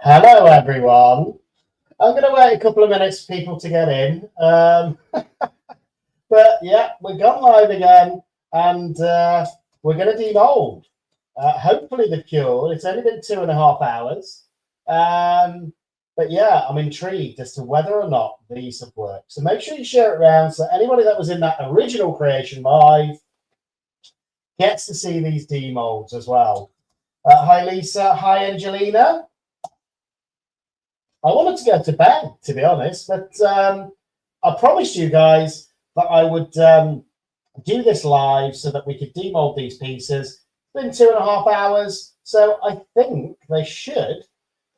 Hello, everyone. I'm going to wait a couple of minutes for people to get in. But yeah, we've gone live again and we're going to demold. Hopefully the cure. It's only been 2.5 hours. But yeah, I'm intrigued as to whether or not these have worked. So make sure you share it around so anybody that was in that original creation live gets to see these demolds as well. Hi, Lisa. Hi, Angelina. I wanted to go to bed, to be honest, but I promised you guys that I would do this live so that we could demold these pieces. It's been 2.5 hours, so I think they should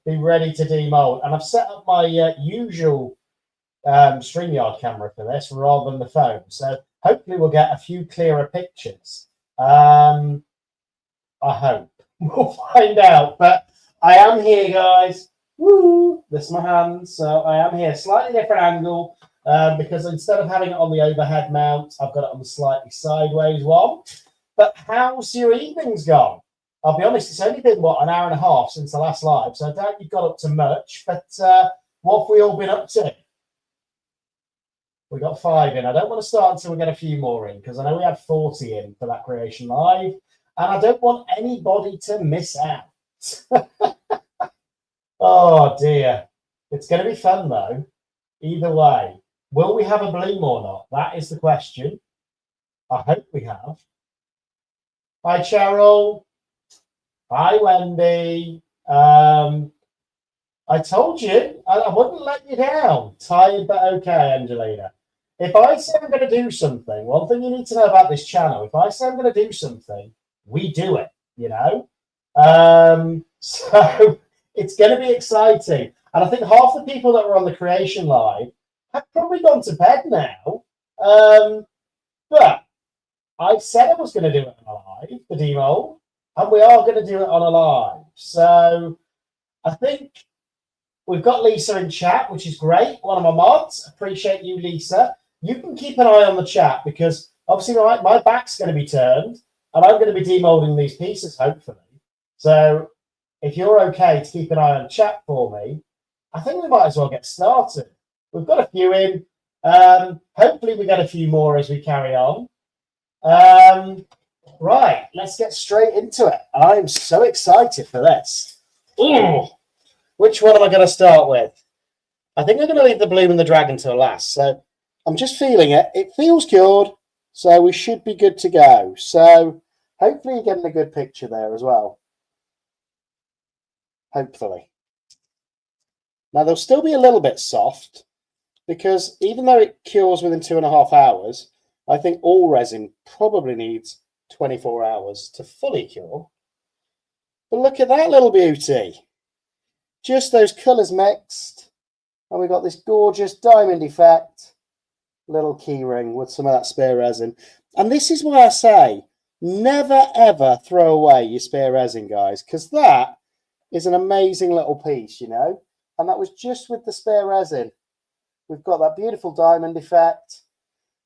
be ready to demold. And I've set up my usual StreamYard camera for this rather than the phone. So hopefully we'll get a few clearer pictures. I hope. We'll find out. But I am here, guys. Woo! This is my hand. So I am here. Slightly different angle because instead of having it on the overhead mount, I've got it on the slightly sideways one. But how's your evenings gone? I'll be honest, it's only been, what, an hour and a half since the last live, so I doubt you've got up to much, but what have we all been up to? We got 5 in. I don't want to start until we get a few more in, because I know we had 40 in for that creation live, and I don't want anybody to miss out. Oh, dear. It's going to be fun, though, either way. Will we have a bloom or not? That is the question. I hope we have. Hi, Cheryl. Hi, Wendy. I told you I wouldn't let you down. Tired but okay, Angelina. If I say I'm going to do something, one thing you need to know about this channel, if I say I'm going to do something, we do it, you know? So it's going to be exciting. And I think half the people that were on the creation live have probably gone to bed now. But I said I was going to do it on a live, the demold. And we are going to do it on a live. So I think we've got Lisa in chat, which is great. One of my mods. Appreciate you, Lisa. You can keep an eye on the chat because obviously my back's going to be turned and I'm going to be demolding these pieces, hopefully. So if you're okay to keep an eye on chat for me, I think we might as well get started. We've got a few in. Hopefully we get a few more as we carry on. Right, let's get straight into it. I'm so excited for this. Ooh, which one am I going to start with? I think I'm going to leave the bloom and the dragon till last. So I'm just feeling it. It feels cured, so we should be good to go. So hopefully you're getting a good picture there as well. Hopefully. Now they'll still be a little bit soft because even though it cures within 2.5 hours, I think all resin probably needs 24 hours to fully cure. But look at that little beauty. Just those colours mixed. And we've got this gorgeous diamond effect little key ring with some of that spare resin. And this is why I say never ever throw away your spare resin, guys, because that is an amazing little piece, you know. And that was just with the spare resin. We've got that beautiful diamond effect.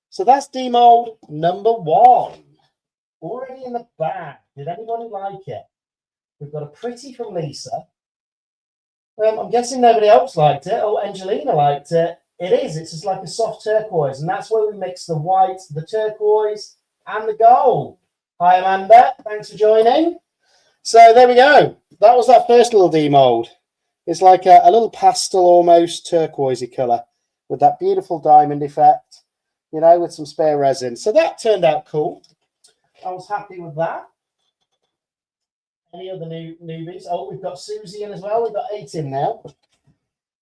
So that's demold number 1. Already in the bag. Did anybody like it? We've got a pretty from Lisa. I'm guessing nobody else liked it. Oh, Angelina liked it. It is. It's just like a soft turquoise. And that's where we mix the white, the turquoise, and the gold. Hi, Amanda. Thanks for joining. So there we go. That was that first little demold. It's like a little pastel, almost turquoisey colour with that beautiful diamond effect, you know, with some spare resin. So that turned out cool. I was happy with that. Any other newbies? Oh, we've got Susie in as well. We've got 8 in now.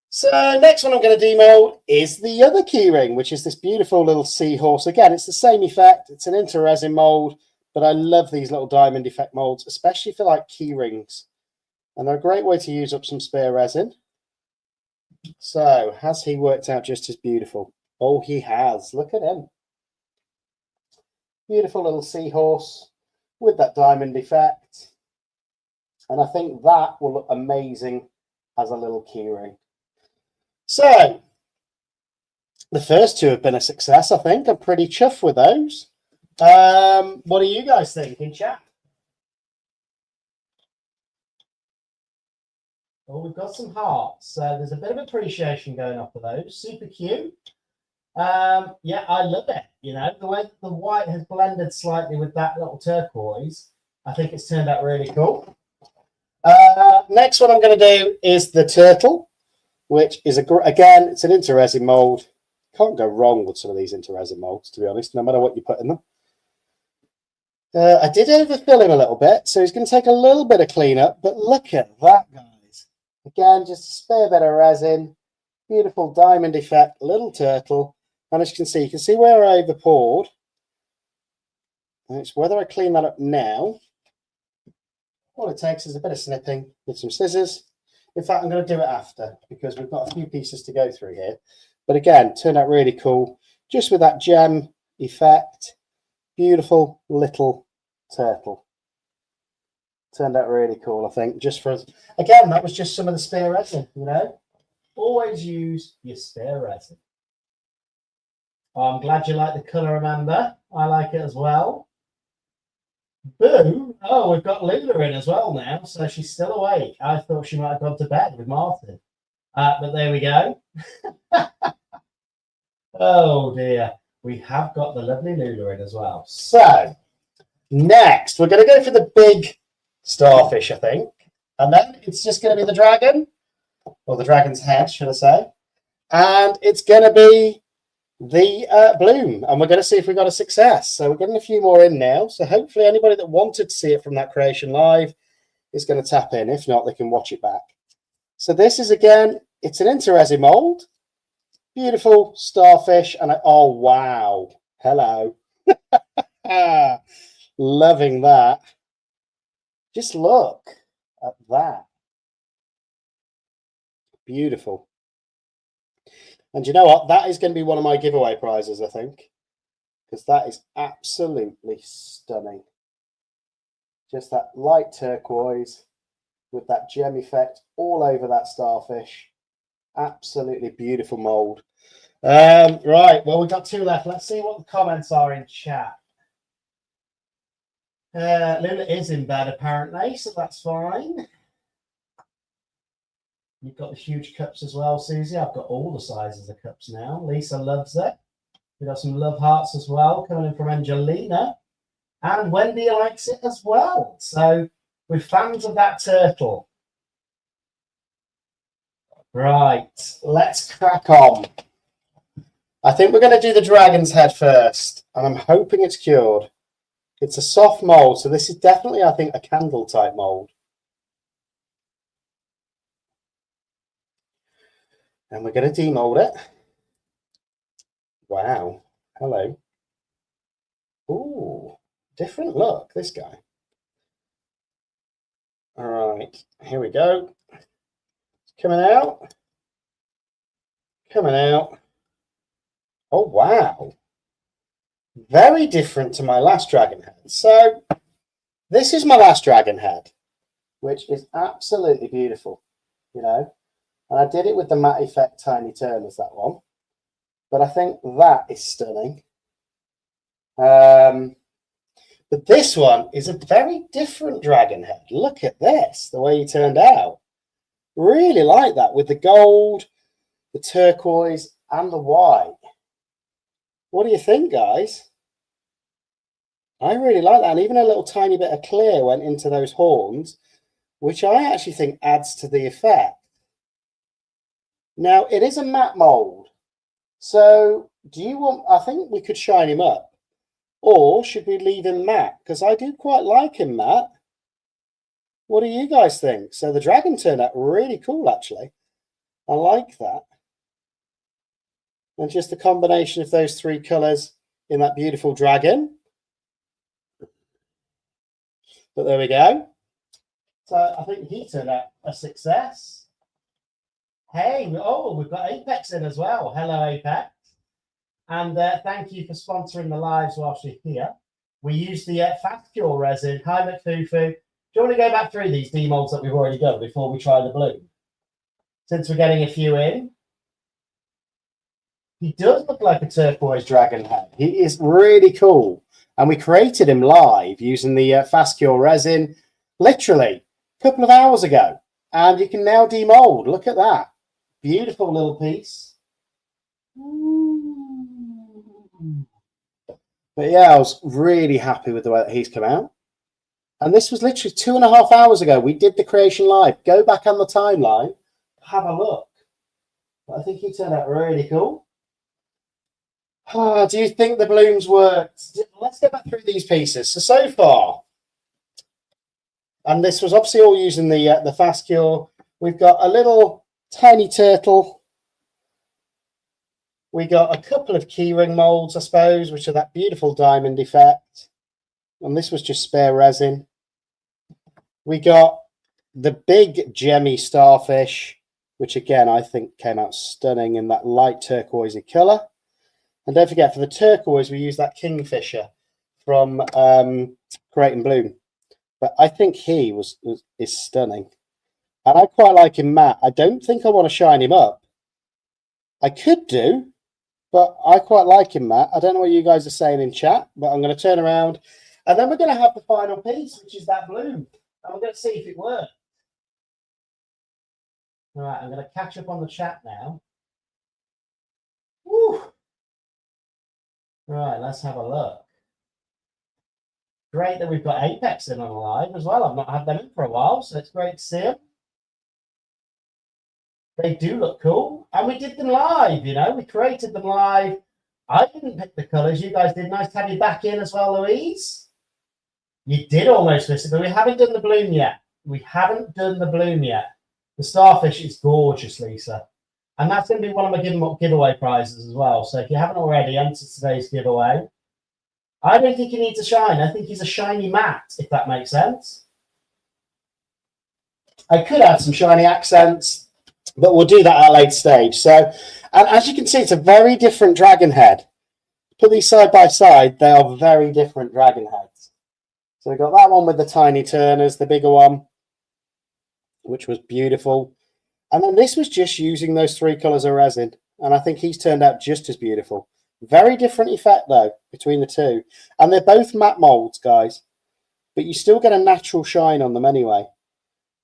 So next one I'm going to demold is the other keyring, which is this beautiful little seahorse. Again, it's the same effect. It's an inter-resin mold, but I love these little diamond effect molds, especially for like keyrings. And they're a great way to use up some spare resin. So has he worked out just as beautiful? Oh, he has. Look at him. Beautiful little seahorse with that diamond effect. And I think that will look amazing as a little keyring. So the first 2 have been a success, I think. I'm pretty chuffed with those. What do you guys think in chat? Well, we've got some hearts. So there's a bit of appreciation going off of those. Super cute. Yeah, I love it. You know, the way the white has blended slightly with that little turquoise, I think it's turned out really cool. Next one I'm going to do is the turtle, which is, again, it's an interresin mould. Can't go wrong with some of these interresin moulds, to be honest, no matter what you put in them. I did overfill him a little bit, so he's going to take a little bit of cleanup, but look at that, guys. Again, just a spare bit of resin, beautiful diamond effect, little turtle. And as you can see where I over poured. And it's whether I clean that up now. All it takes is a bit of snipping with some scissors. In fact, I'm going to do it after because we've got a few pieces to go through here. But again, turned out really cool. Just with that gem effect. Beautiful little turtle. Turned out really cool, I think. Just for, again, that was just some of the spare resin, you know. Always use your spare resin. Oh, I'm glad you like the colour, Amanda. I like it as well. Boo! Oh, we've got Lula in as well now, so she's still awake. I thought she might have gone to bed with Martin. But there we go. Oh, dear. We have got the lovely Lula in as well. So, next, we're going to go for the big starfish, I think. And then it's just going to be the dragon, or the dragon's head, should I say. And it's going to be the bloom, and we're going to see if we got a success. So we're getting a few more in now, so hopefully anybody that wanted to see it from that creation live is going to tap in. If not, they can watch it back. So this is, again, it's an interresin mold, beautiful starfish, and oh wow, hello. Loving that. Just look at that, beautiful. And you know what? That is going to be one of my giveaway prizes, I think, because that is absolutely stunning. Just that light turquoise with that gem effect all over that starfish. Absolutely beautiful mould. Right, well, we've got two left. Let's see what the comments are in chat. Lula is in bed, apparently, so that's fine. You've got the huge cups as well, Susie. I've got all the sizes of cups now. Lisa loves it. We've got some love hearts as well coming in from Angelina. And Wendy likes it as well. So we're fans of that turtle. Right, let's crack on. I think we're going to do the dragon's head first. And I'm hoping it's cured. It's a soft mould. So this is definitely, I think, a candle type mould. And we're going to demold it. Wow. Hello. Ooh, different look, this guy. All right, here we go. Coming out. Coming out. Oh, wow. Very different to my last dragon head. So this is my last dragon head, which is absolutely beautiful, you know. And I did it with the matte effect tiny turners, that one. But I think that is stunning. But this one is a very different dragon head. Look at this, the way he turned out. Really like that with the gold, the turquoise, and the white. What do you think, guys? I really like that. And even a little tiny bit of clear went into those horns, which I actually think adds to the effect. Now, it is a matte mould. So, do you want, I think we could shine him up. Or should we leave him matte? Because I do quite like him matte. What do you guys think? So, the dragon turned out really cool, actually. I like that. And just the combination of those three colours in that beautiful dragon. But there we go. So, I think he turned out a success. Hey, oh, we've got Apex in as well. Hello, Apex. And thank you for sponsoring the lives whilst you're here. We use the fast cure resin. Hi, McFufu. Do you want to go back through these demolds that we've already done before we try the blue? Since we're getting a few in. He does look like a turquoise dragon head. He is really cool. And we created him live using the fast cure resin literally a couple of hours ago. And you can now demold. Look at that. Beautiful little piece. But yeah, I was really happy with the way that he's come out. And this was literally 2.5 hours ago. We did the creation live. Go back on the timeline, have a look. I think he turned out really cool. Do you think the blooms worked? Let's go back through these pieces. So far, and this was obviously all using the fast cure. We've got a little tiny turtle. We got a couple of keyring molds, I suppose, which are that beautiful diamond effect. And this was just spare resin. We got the big gemmy starfish, which again, I think came out stunning in that light turquoisey colour. And don't forget, for the turquoise, we use that kingfisher from Create and Bloom. But I think he is stunning. And I quite like him matte. I don't think I want to shine him up. I could do, but I quite like him matte. I don't know what you guys are saying in chat, but I'm going to turn around. And then we're going to have the final piece, which is that bloom. And we're going to see if it works. All right, I'm going to catch up on the chat now. Woo. Right, let's have a look. Great that we've got Apex in on live as well. I've not had them in for a while, so it's great to see them. They do look cool. And we did them live, you know. We created them live. I didn't pick the colours. You guys did. Nice to have you back in as well, Louise. You did almost miss it, but we haven't done the bloom yet. We haven't done the bloom yet. The starfish is gorgeous, Lisa. And that's going to be one of my giveaway prizes as well. So if you haven't already entered today's giveaway, I don't think he needs a shine. I think he's a shiny matte, if that makes sense. I could add some shiny accents, but we'll do that at a later stage. So, and as you can see, it's a very different dragon head. Put these side by side, they are very different dragon heads. So we've got that one with the tiny turners, the bigger one, which was beautiful. And then this was just using those 3 colours of resin. And I think he's turned out just as beautiful. Very different effect, though, between the two. And they're both matte moulds, guys. But you still get a natural shine on them anyway.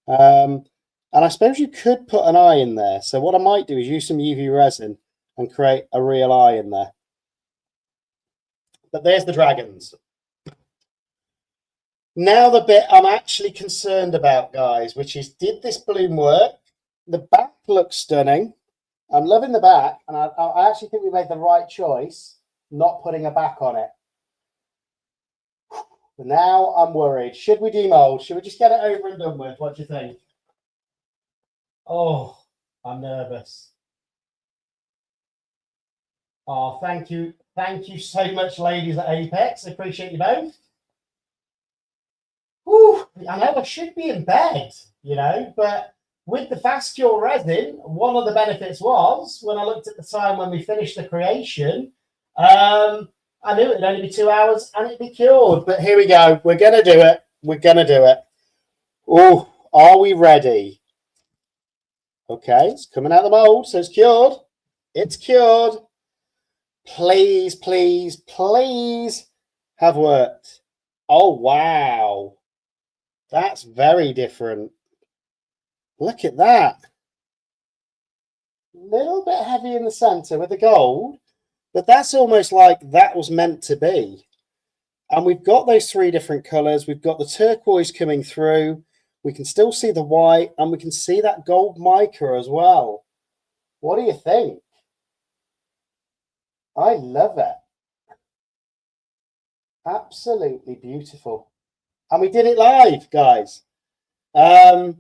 And I suppose you could put an eye in there. So what I might do is use some UV resin and create a real eye in there. But there's the dragons. Now the bit I'm actually concerned about, guys, which is, did this bloom work? The back looks stunning. I'm loving the back, and I actually think we made the right choice not putting a back on it. But now I'm worried. Should we demold? Should we just get it over and done with? What do you think? Oh, I'm nervous. Oh, thank you. Thank you so much, ladies at Apex. I appreciate you both. Whew, I know I should be in bed, you know, but with the fast cure resin, one of the benefits was, when I looked at the time when we finished the creation, I knew it'd only be 2 hours and it'd be cured. But here we go. We're going to do it. We're going to do it. Oh, are we ready? Okay, it's coming out of the mold, so it's cured. It's cured. Please, please, please have worked. Oh, wow. That's very different. Look at that. A little bit heavy in the center with the gold, but that's almost like that was meant to be. And we've got those 3 different colors. We've got the turquoise coming through. We can still see the white, and we can see that gold mica as well. What do you think? I love it. Absolutely beautiful. And we did it live, guys. And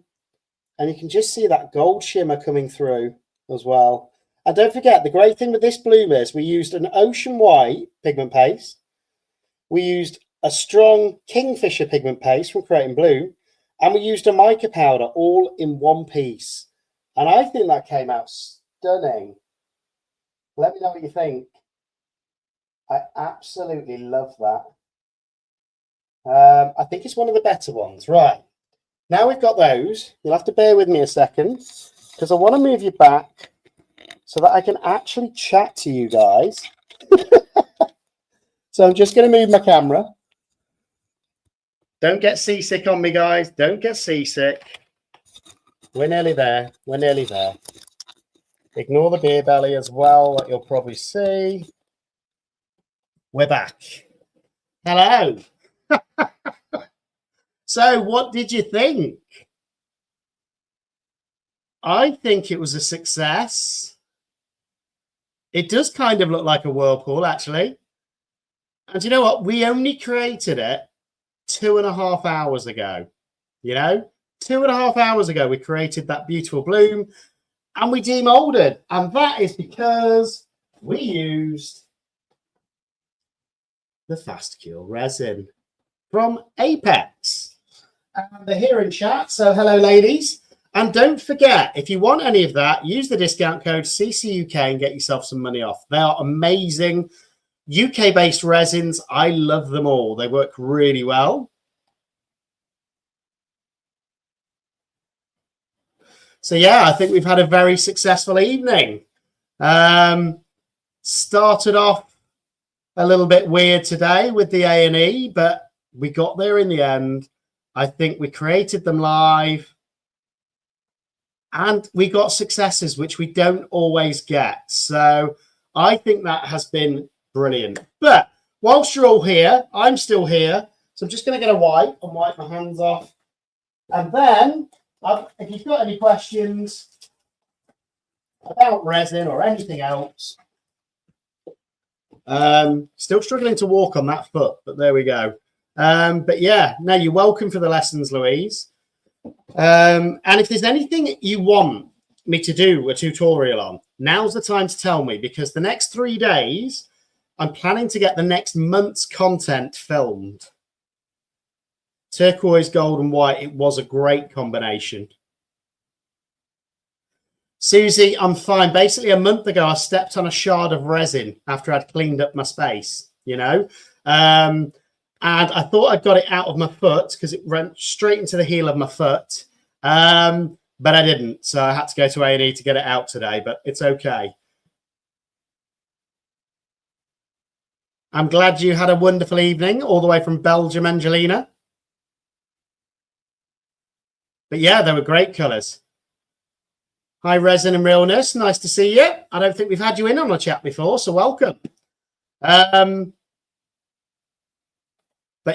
you can just see that gold shimmer coming through as well. And don't forget, the great thing with this bloom is we used an ocean white pigment paste. We used a strong kingfisher pigment paste from Create and Bloom. And we used a mica powder all in one piece. And I think that came out stunning. Let me know what you think. I absolutely love that. I think it's one of the better ones. Right. Now we've got those. You'll have to bear with me a second, because I want to move you back so that I can actually chat to you guys. So I'm just going to move my camera. Don't get seasick on me, guys. Don't get seasick. We're nearly there. We're nearly there. Ignore the beer belly as well, that you'll probably see. We're back. Hello. So what did you think? I think it was a success. It does kind of look like a whirlpool, actually. And you know what? We only created it 2.5 hours ago. You know, 2.5 hours ago, we created that beautiful bloom and we demolded. And that is because we used the fast cure resin from Apex. And they're here in chat. So hello, ladies. And don't forget, if you want any of that, use the discount code CCUK and get yourself some money off. They are amazing UK-based resins. I love them all. They work really well. So yeah, I think we've had a very successful evening. Started off a little bit weird today with the A&E, but we got there in the end. I think we created them live. And we got successes, which we don't always get. So I think that has been brilliant. But whilst you're all here, I'm still here. So I'm just going to get a wipe and wipe my hands off. And then, if you've got any questions about resin or anything else, still struggling to walk on that foot, but there we go. But yeah, no, you're welcome for the lessons, Louise. And if there's anything you want me to do a tutorial on, now's the time to tell me, because the next 3 days I'm planning to get the next month's content filmed. Turquoise, gold and white, it was a great combination. Susie, I'm fine. Basically a month ago I stepped on a shard of resin after I'd cleaned up my space, you know, and I thought I'd got it out of my foot because it went straight into the heel of my foot. But I didn't. So I had to go to A&E to get it out today, but it's okay. I'm glad you had a wonderful evening all the way from Belgium, Angelina. But yeah, they were great colours. Hi, Resin and Realness. Nice to see you. I don't think we've had you in on a chat before, so welcome. But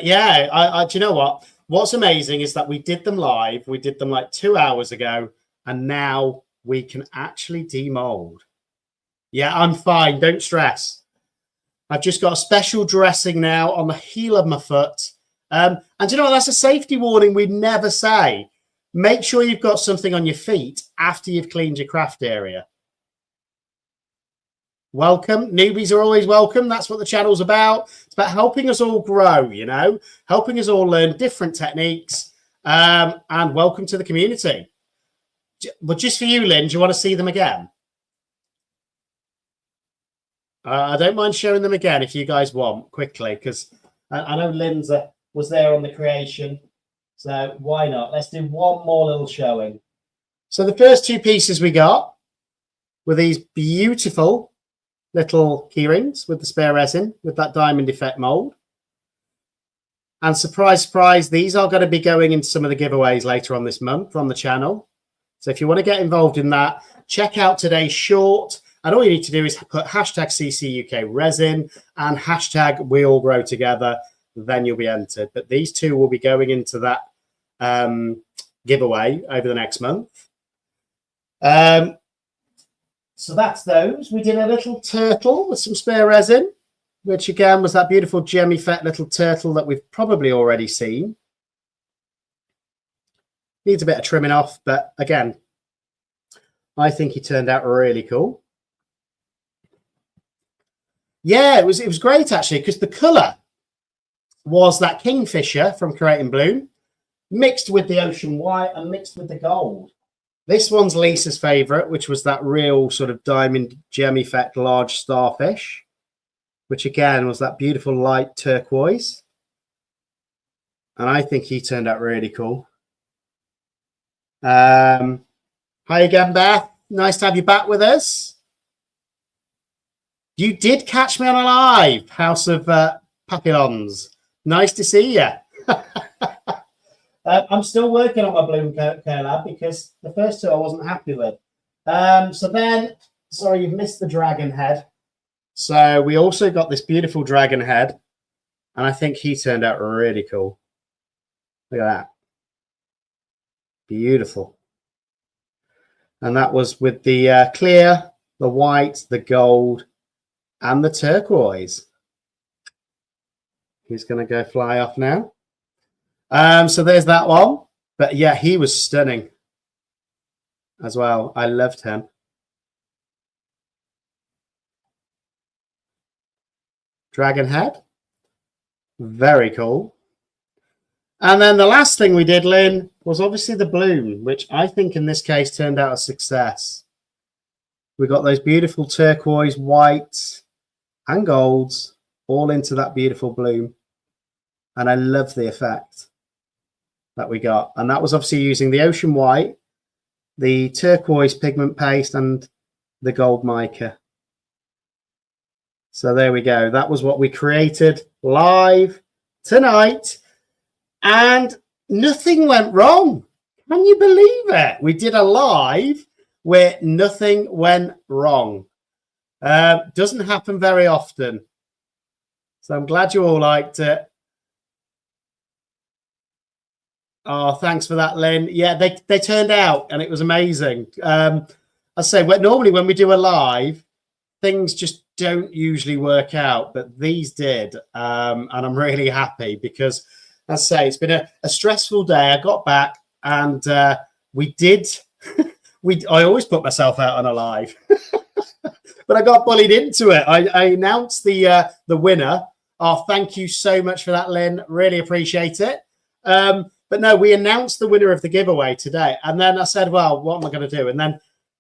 yeah, do you know what? What's amazing is that we did them live. We did them like 2 hours ago, and now we can actually demold. Yeah, I'm fine. Don't stress. I've just got a special dressing now on the heel of my foot. And you know what? That's a safety warning we never say. Make sure you've got something on your feet after you've cleaned your craft area. Welcome. Newbies are always welcome. That's what the channel's about. It's about helping us all grow, you know, helping us all learn different techniques. And welcome to the community. But just for you, Lynn, do you want to see them again? I don't mind showing them again if you guys want, quickly, because I know Lynn's was there on the creation. So why not? Let's do one more little showing. So the first two pieces we got were these beautiful little keyrings with the spare resin with that diamond effect mold. And surprise, surprise, these are going to be going into some of the giveaways later on this month on the channel. So if you want to get involved in that, check out today's short. And all you need to do is put hashtag CCUK resin and hashtag we all grow together. Then you'll be entered. But these two will be going into that giveaway over the next month. So that's those. We did a little turtle with some spare resin, which again was that beautiful gem effect little turtle that we've probably already seen. Needs a bit of trimming off, but again, I think he turned out really cool. Yeah, it was great actually, because the colour was that Kingfisher from Creating Bloom, mixed with the ocean white and mixed with the gold. This one's Lisa's favourite, which was that real sort of diamond gem effect large starfish, which again was that beautiful light turquoise. And I think he turned out really cool. Hi again, Beth. Nice to have you back with us. You did catch me on a live, House of Papillons. Nice to see you. I'm still working on my bloom collab because the first two I wasn't happy with. So then, sorry, you've missed the dragon head. So we also got this beautiful dragon head, and I think he turned out really cool. Look at that. Beautiful. And that was with the clear, the white, the gold, and the turquoise. He's going to go fly off now. So there's that one. But yeah, he was stunning as well. I loved him. Dragon head. Very cool. And then the last thing we did, Lynn, was obviously the bloom, which I think in this case turned out a success. We got those beautiful turquoise, white, and golds all into that beautiful bloom. And I love the effect that we got. And that was obviously using the ocean white, the turquoise pigment paste, and the gold mica. So there we go. That was what we created live tonight. And nothing went wrong. Can you believe it? We did a live where nothing went wrong. Doesn't happen very often. So I'm glad you all liked it. Oh, thanks for that, Lynn. Yeah, they turned out and it was amazing. I say, normally when we do a live, things just don't usually work out, but these did. And I'm really happy because, as I say, it's been a stressful day. I got back and we did. I always put myself out on a live, but I got bullied into it. I announced the winner. Oh, thank you so much for that, Lynn. Really appreciate it. But no, we announced the winner of the giveaway today. And then I said, well, what am I going to do? And then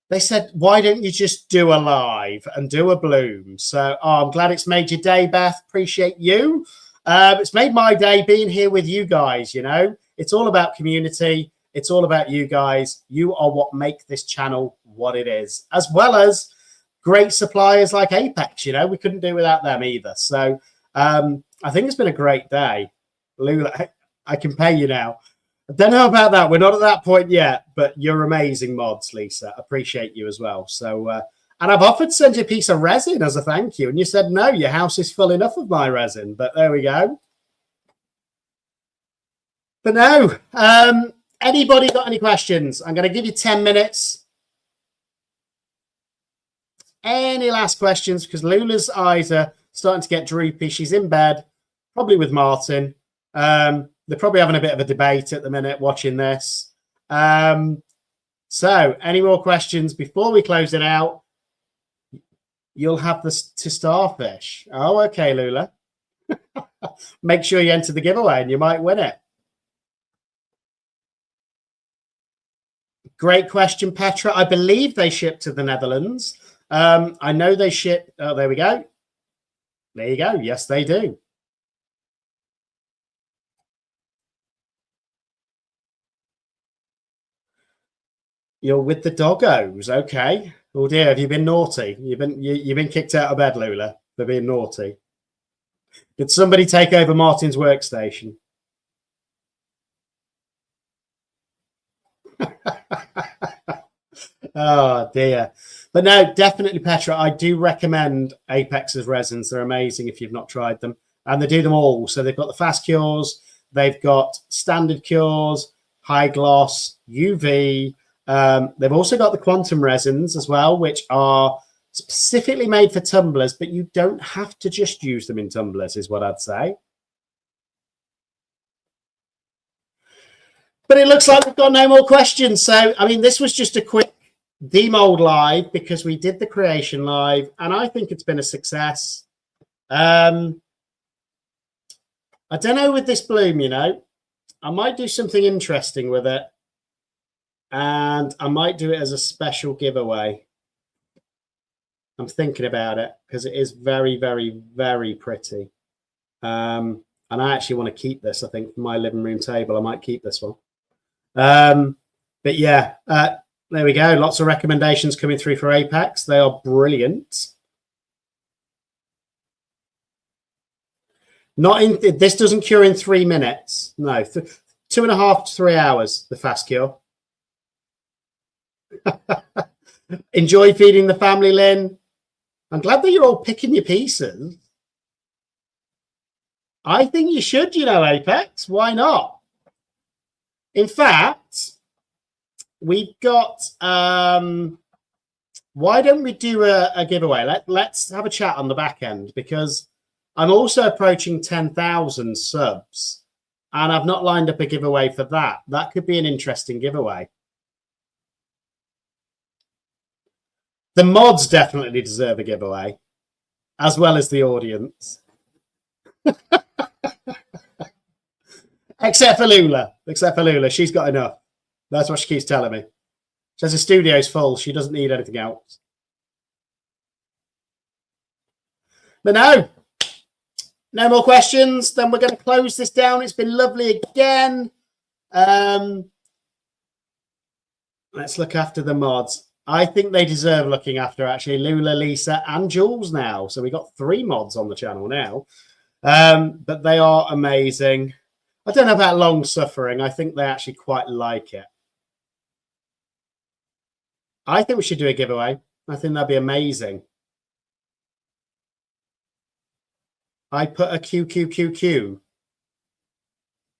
they said, why don't you just do a live and do a bloom? So I'm glad it's made your day, Beth. Appreciate you. It's made my day being here with you guys. You know, it's all about community. It's all about you guys. You are what make this channel what it is, as well as great suppliers like Apex. You know, we couldn't do without them either. So I think it's been a great day. Lula, I can pay you now. I don't know about that. We're not at that point yet, but you're amazing mods, Lisa. Appreciate you as well. So, and I've offered to send you a piece of resin as a thank you. And you said, no, your house is full enough of my resin. But there we go. But no, anybody got any questions? I'm going to give you 10 minutes. Any last questions? Because Lula's eyes are starting to get droopy. She's in bed, probably with Martin. They're probably having a bit of a debate at the minute watching this. So any more questions before we close it out? You'll have this to starfish. Oh, okay, Lula. Make sure you enter the giveaway and you might win it. Great question, Petra. I believe they ship to the Netherlands. I know they ship. Oh, there we go. There you go. Yes, they do. You're with the doggos, okay? Oh dear, have you been naughty? You've been kicked out of bed, Lula, for being naughty. Did somebody take over Martin's workstation? Oh dear. But no, definitely, Petra, I do recommend Apex's resins. They're amazing if you've not tried them. And they do them all. So they've got the fast cures, they've got standard cures, high gloss, UV. They've also got the quantum resins as well, which are specifically made for tumblers, but you don't have to just use them in tumblers, is what I'd say. But it looks like we've got no more questions. So, I mean, this was just a quick demold live because we did the creation live, and I think it's been a success. I don't know with this bloom, you know, I might do something interesting with it. And I might do it as a special giveaway. I'm thinking about it because it is very, very, very pretty. And I actually want to keep this, I think, for my living room table. I might keep this one. But yeah, there we go. Lots of recommendations coming through for Apex. They are brilliant. Not in this doesn't cure in 3 minutes. No, 2.5 to 3 hours, the fast cure. Enjoy feeding the family, Lynn. I'm glad that you're all picking your pieces. I think you should, you know, Apex. Why not? In fact, we've got... why don't we do a giveaway? Let's have a chat on the back end, because I'm also approaching 10,000 subs, and I've not lined up a giveaway for that. That could be an interesting giveaway. The mods definitely deserve a giveaway, as well as the audience. Except for Lula. Except for Lula. She's got enough. That's what she keeps telling me. She says the studio's full. She doesn't need anything else. But no more questions. Then we're going to close this down. It's been lovely again. Let's look after the mods. I think they deserve looking after, actually. Lula, Lisa, and Jules now. So we got 3 mods on the channel now. But they are amazing. I don't know about long suffering. I think they actually quite like it. I think we should do a giveaway. I think that'd be amazing. I put a QQQQ.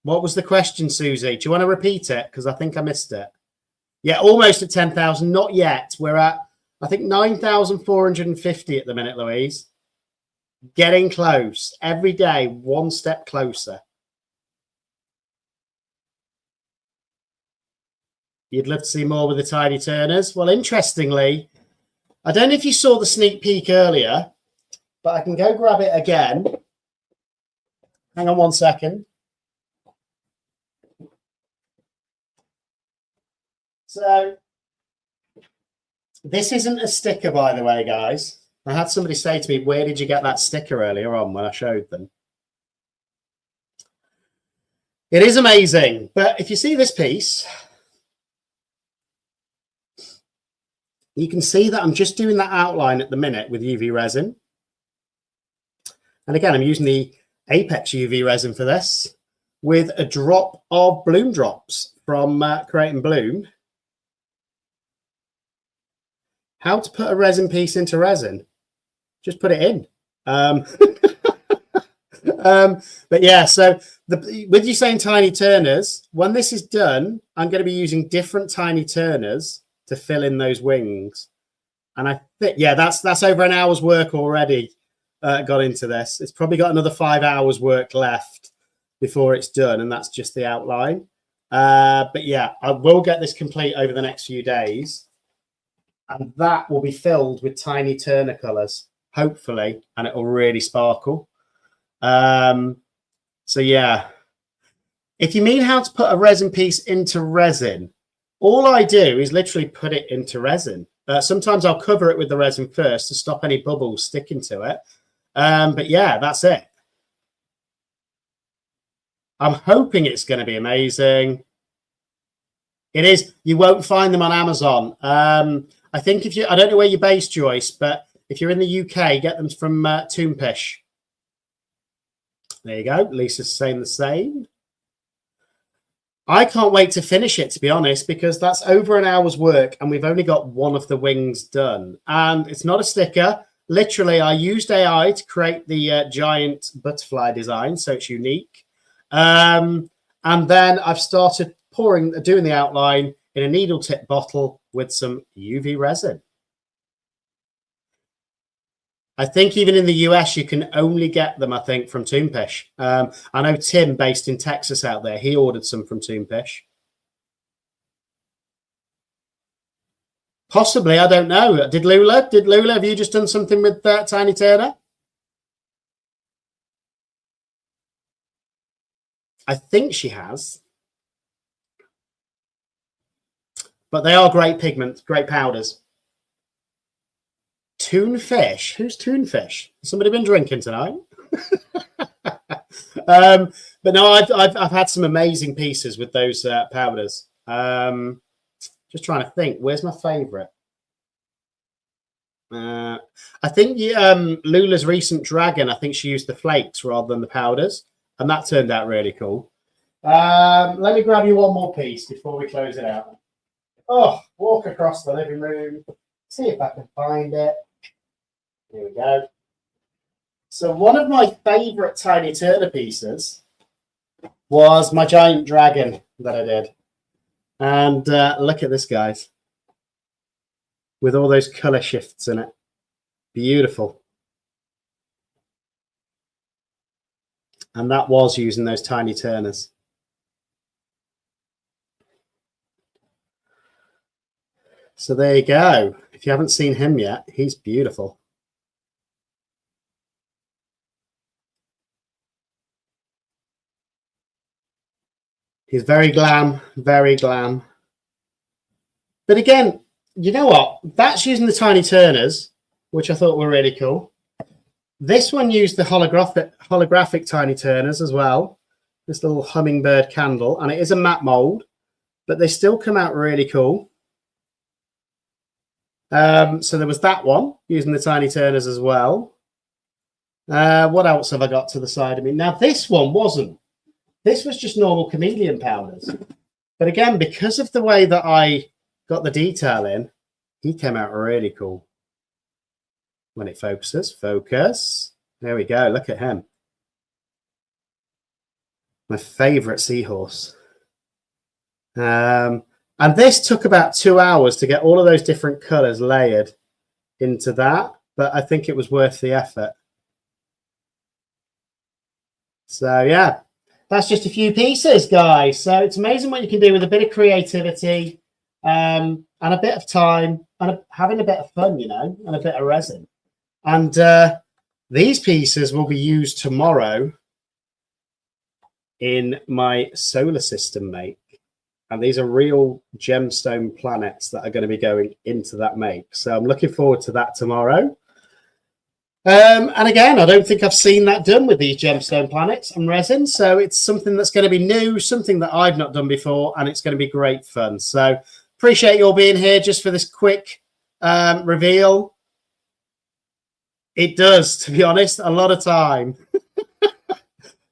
What was the question, Susie? Do you want to repeat it? Because I think I missed it. Yeah, almost at 10,000. Not yet. We're at, I think, 9,450 at the minute, Louise. Getting close. Every day, one step closer. You'd love to see more with the Tiny Turners. Well, interestingly, I don't know if you saw the sneak peek earlier, but I can go grab it again. Hang on one second. So this isn't a sticker, by the way, guys. I had somebody say to me, where did you get that sticker earlier on when I showed them? It is amazing. But if you see this piece, you can see that I'm just doing that outline at the minute with UV resin. And again, I'm using the Apex UV resin for this with a drop of bloom drops from Create and Bloom. How to put a resin piece into resin? Just put it in. But yeah, so with you saying tiny turners, when this is done, I'm going to be using different tiny turners to fill in those wings. And I think, yeah, that's over an hour's work already got into this. It's probably got another 5 hours work left before it's done, and that's just the outline. But yeah, I will get this complete over the next few days, and that will be filled with tiny Turner colours, hopefully, and it will really sparkle. So yeah, if you mean how to put a resin piece into resin, all I do is literally put it into resin. Sometimes I'll cover it with the resin first to stop any bubbles sticking to it. But yeah, that's it. I'm hoping it's going to be amazing. It is. You won't find them on Amazon. I think if you, I don't know where you're based, Joyce, but if you're in the UK, get them from Toonpish. There you go. Lisa's saying the same. I can't wait to finish it, to be honest, because that's over an hour's work and we've only got one of the wings done. And it's not a sticker. Literally, I used AI to create the giant butterfly design, so it's unique. And then I've started doing the outline in a needle tip bottle with some UV resin. I think even in the US, you can only get them, I think, from Toonpish. I know Tim, based in Texas out there, he ordered some from Toonpish. Possibly, I don't know. Did Lula, have you just done something with Tiny Turner? I think she has. But they are great pigments, great powders. Toonfish? Who's Toonfish? Has somebody been drinking tonight? But no, I've had some amazing pieces with those powders. Just trying to think, where's my favourite? I think Lula's recent dragon, I think she used the flakes rather than the powders, and that turned out really cool. Let me grab you one more piece before we close it out. Oh, walk across the living room, see if I can find it. Here we go. So one of my favourite Tiny Turner pieces was my giant dragon that I did. And look at this, guys. With all those colour shifts in it. Beautiful. And that was using those Tiny Turners. So there you go. If you haven't seen him yet, he's beautiful. He's very glam, very glam. But again, you know what? That's using the Tiny Turners, which I thought were really cool. This one used the holographic Tiny Turners as well. This little hummingbird candle. And it is a matte mold, but they still come out really cool. So there was that one using the Tiny Turners as well. What else have I got to the side of me? Now, this one wasn't. This was just normal chameleon powders. But again, because of the way that I got the detail in, he came out really cool. When it focuses, focus. There we go. Look at him. My favorite seahorse. And this took about 2 hours to get all of those different colors layered into that. But I think it was worth the effort. So, yeah. That's just a few pieces, guys. So it's amazing what you can do with a bit of creativity and a bit of time and having a bit of fun, you know, and a bit of resin. And these pieces will be used tomorrow in my solar system make. And these are real gemstone planets that are going to be going into that make. So I'm looking forward to that tomorrow. And again, I don't think I've seen that done with these gemstone planets and resin. So it's something that's going to be new, something that I've not done before, and it's going to be great fun. So appreciate you all being here just for this quick reveal. It does, to be honest, a lot of time.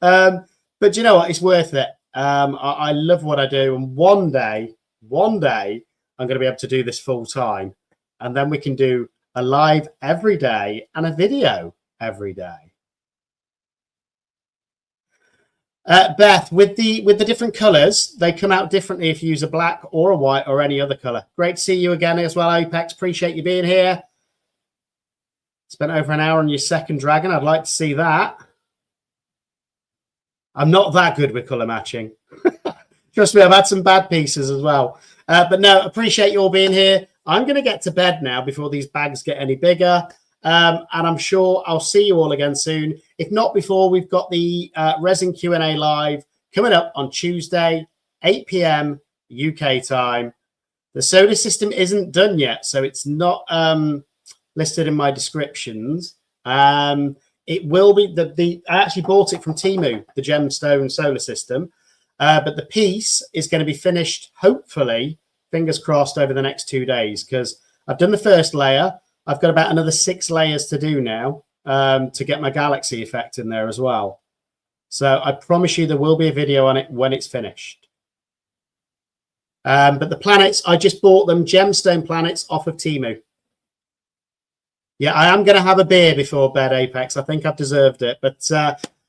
But you know what? It's worth it. I love what I do. And one day, I'm going to be able to do this full time. And then we can do a live every day and a video every day. Beth, with the different colors, they come out differently if you use a black or a white or any other color. Great to see you again as well, Apex. Appreciate you being here. Spent over an hour on your second dragon. I'd like to see that. I'm not that good with color matching. Trust me, I've had some bad pieces as well. But no, appreciate you all being here. I'm going to get to bed now before these bags get any bigger. And I'm sure I'll see you all again soon. If not before, we've got the Resin Q&A live coming up on Tuesday, 8 p.m. UK time. The solar system isn't done yet, so it's not listed in my descriptions. It will be, I actually bought it from Temu, the gemstone solar system. But the piece is going to be finished, hopefully, fingers crossed, over the next 2 days, because I've done the first layer. I've got about another 6 layers to do now to get my galaxy effect in there as well. So I promise you there will be a video on it when it's finished. But the planets, I just bought them, gemstone planets, off of Temu. Yeah, I am going to have a beer before bed, Apex. I think I've deserved it. But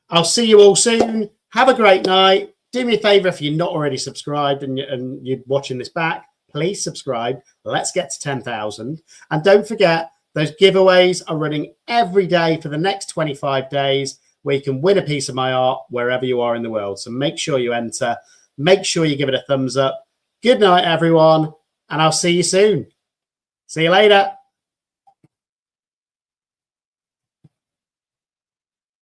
I'll see you all soon. Have a great night. Do me a favor, if you're not already subscribed and you're watching this back, please subscribe. Let's get to 10,000. And don't forget, those giveaways are running every day for the next 25 days, where you can win a piece of my art wherever you are in the world. So make sure you enter. Make sure you give it a thumbs up. Good night, everyone. And I'll see you soon. See you later.